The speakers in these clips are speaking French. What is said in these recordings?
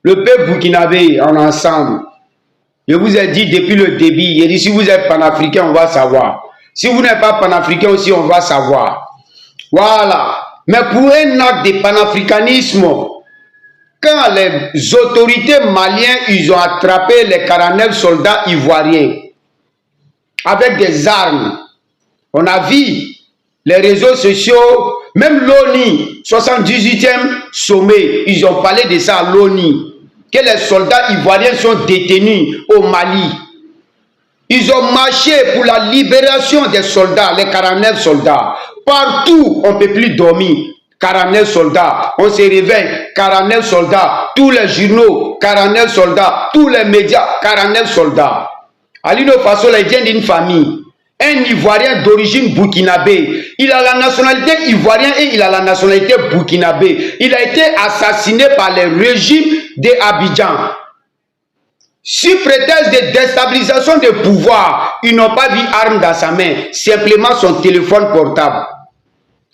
Le peuple burkinabé, en ensemble. Je vous ai dit depuis le début, j'ai dit si vous êtes panafricain, on va savoir. Si vous n'êtes pas panafricain aussi, on va savoir. Voilà. Mais pour un acte de panafricanisme, quand les autorités maliennes, ils ont attrapé les 49 soldats ivoiriens avec des armes, on a vu les réseaux sociaux, même l'ONU, 78e sommet, ils ont parlé de ça à l'ONU, que les soldats ivoiriens sont détenus au Mali. Ils ont marché pour la libération des soldats, les 49 soldats. Partout, on ne peut plus dormir. 49 soldats, on se réveille, 49 soldats, tous les journaux, 49 soldats, tous les médias, 49 soldats. Alino Faso, il vient d'une famille. Un Ivoirien d'origine burkinabé. Il a la nationalité ivoirienne et il a la nationalité burkinabé. Il a été assassiné par le régime d'Abidjan. Sous prétexte de déstabilisation de pouvoir, ils n'ont pas vu arme dans sa main, simplement son téléphone portable.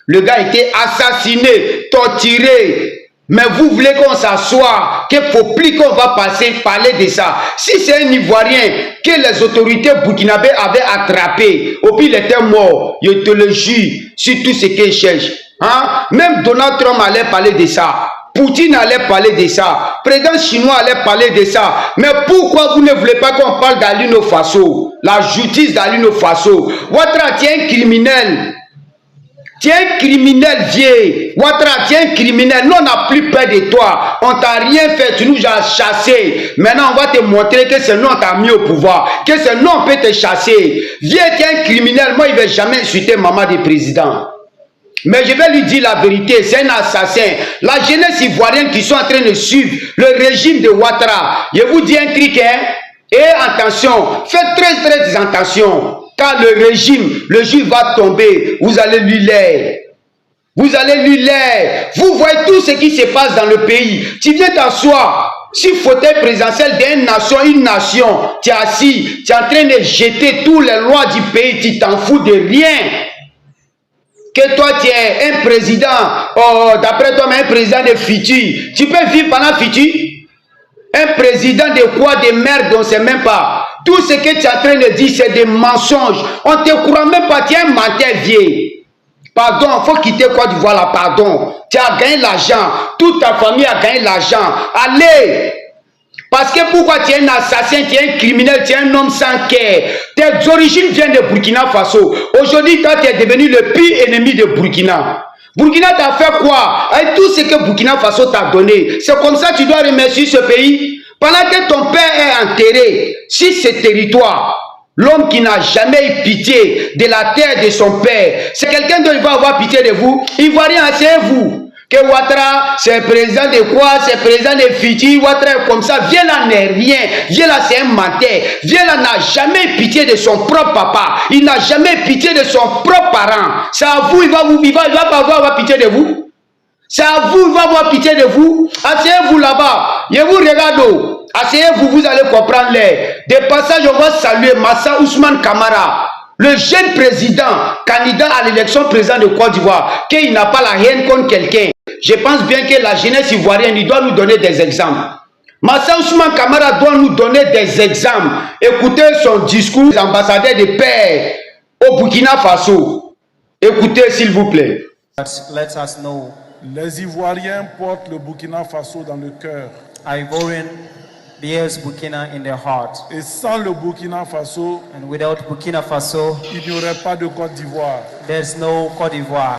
Le gars a été assassiné, torturé. Mais vous voulez qu'on s'assoie, qu'il ne faut plus qu'on va parler de ça. Si c'est un Ivoirien que les autorités burkinabées avaient attrapé, au pire il était mort, je te le jure, sur tout ce qu'il cherche. Hein? Même Donald Trump allait parler de ça. Poutine allait parler de ça. Le président chinois allait parler de ça. Mais pourquoi vous ne voulez pas qu'on parle d'Alino Faso? La justice d'Alino Faso. Ouattara, tu es un criminel. Tu es un criminel vieux. Ouattara, tu es un criminel. Nous, on n'a plus peur de toi. On t'a rien fait. Tu nous as chassé. Maintenant, on va te montrer que c'est nous, on t'a mis au pouvoir. Que c'est nous, on peut te chasser. Vieux, tu es un criminel. Moi, il ne va jamais insulter maman du président. Mais je vais lui dire la vérité, c'est un assassin. La jeunesse ivoirienne qui sont en train de suivre le régime de Ouattara. Je vous dis un truc, hein? Et attention, faites très attention. Quand le régime va tomber, vous allez lui l'air. Vous allez lui l'air. Vous voyez tout ce qui se passe dans le pays. Tu viens t'asseoir sur le fauteuil présidentiel une nation. Tu es assis, tu es en train de jeter toutes les lois du pays. Tu t'en fous de rien. Que toi tu es un président, d'après toi, mais un président de Fidji. Tu peux vivre pendant Fidji? Un président de quoi? De merde, on ne sait même pas. Tout ce que tu es en train de dire, c'est des mensonges. On ne te croit même pas, tu es un menteur vieux. Pardon, il faut quitter Côte d'Ivoire là, pardon. Tu as gagné l'argent, toute ta famille a gagné l'argent. Allez! Parce que pourquoi tu es un assassin, tu es un criminel, tu es un homme sans cœur. Tes origines viennent de Burkina Faso. Aujourd'hui, toi, tu es devenu le pire ennemi de Burkina. Burkina t'a fait quoi? Avec tout ce que Burkina Faso t'a donné. C'est comme ça que tu dois remercier ce pays. Pendant que ton père est enterré sur ce territoire, l'homme qui n'a jamais eu pitié de la terre de son père, c'est quelqu'un dont il va avoir pitié de vous. Ivoirien, asseyez-vous. Que Ouattara, c'est président de quoi? C'est président de Fidji. Ouattara est comme ça. Viens là, n'est rien. Viens là, c'est un menteur. Viens là, n'a jamais pitié de son propre papa. Il n'a jamais pitié de son propre parent. C'est à vous, il va pas avoir pitié de vous. C'est à vous, il va avoir pitié de vous. Asseyez-vous là-bas. Je vous regarde. Asseyez-vous, vous allez comprendre les. De passage, on va saluer Massa Ousmane Kamara. Le jeune président, candidat à l'élection président de Côte d'Ivoire, qu'il n'a pas la haine contre quelqu'un. Je pense bien que la jeunesse ivoirienne, il doit nous donner des exemples. Massa Ousmane Kamara doit nous donner des exemples. Écoutez son discours, l'ambassadeur de paix au Burkina Faso. Écoutez, s'il vous plaît. Let us know. Les Ivoiriens portent le Burkina Faso dans le cœur. Ivorian bears Burkina in their heart. Et sans le Burkina Faso, And without Burkina Faso, il n'y aurait pas de Côte d'Ivoire. there's no Côte d'Ivoire.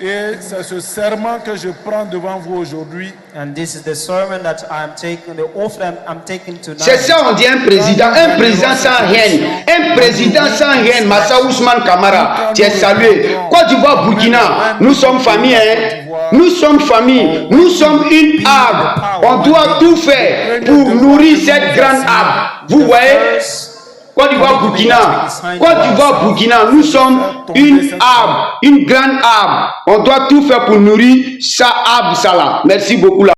Et c'est ce serment que je prends devant vous aujourd'hui. And this is the sermon that I'm taking, the oath that I'm taking tonight. C'est ça, on dit un président sans haine. Un président sans haine, Massa Ousmane Kamara, tu es salué. Côte d'Ivoire, Burkina, nous sommes famille, hein? Nous sommes famille, nous sommes une arbre. On doit tout faire pour nourrir cette grande arbre. Vous voyez? Côte d'Ivoire, Burkina, nous sommes une arbre, une grande arbre. On doit tout faire pour nourrir ça arbre, ça là. Merci beaucoup là.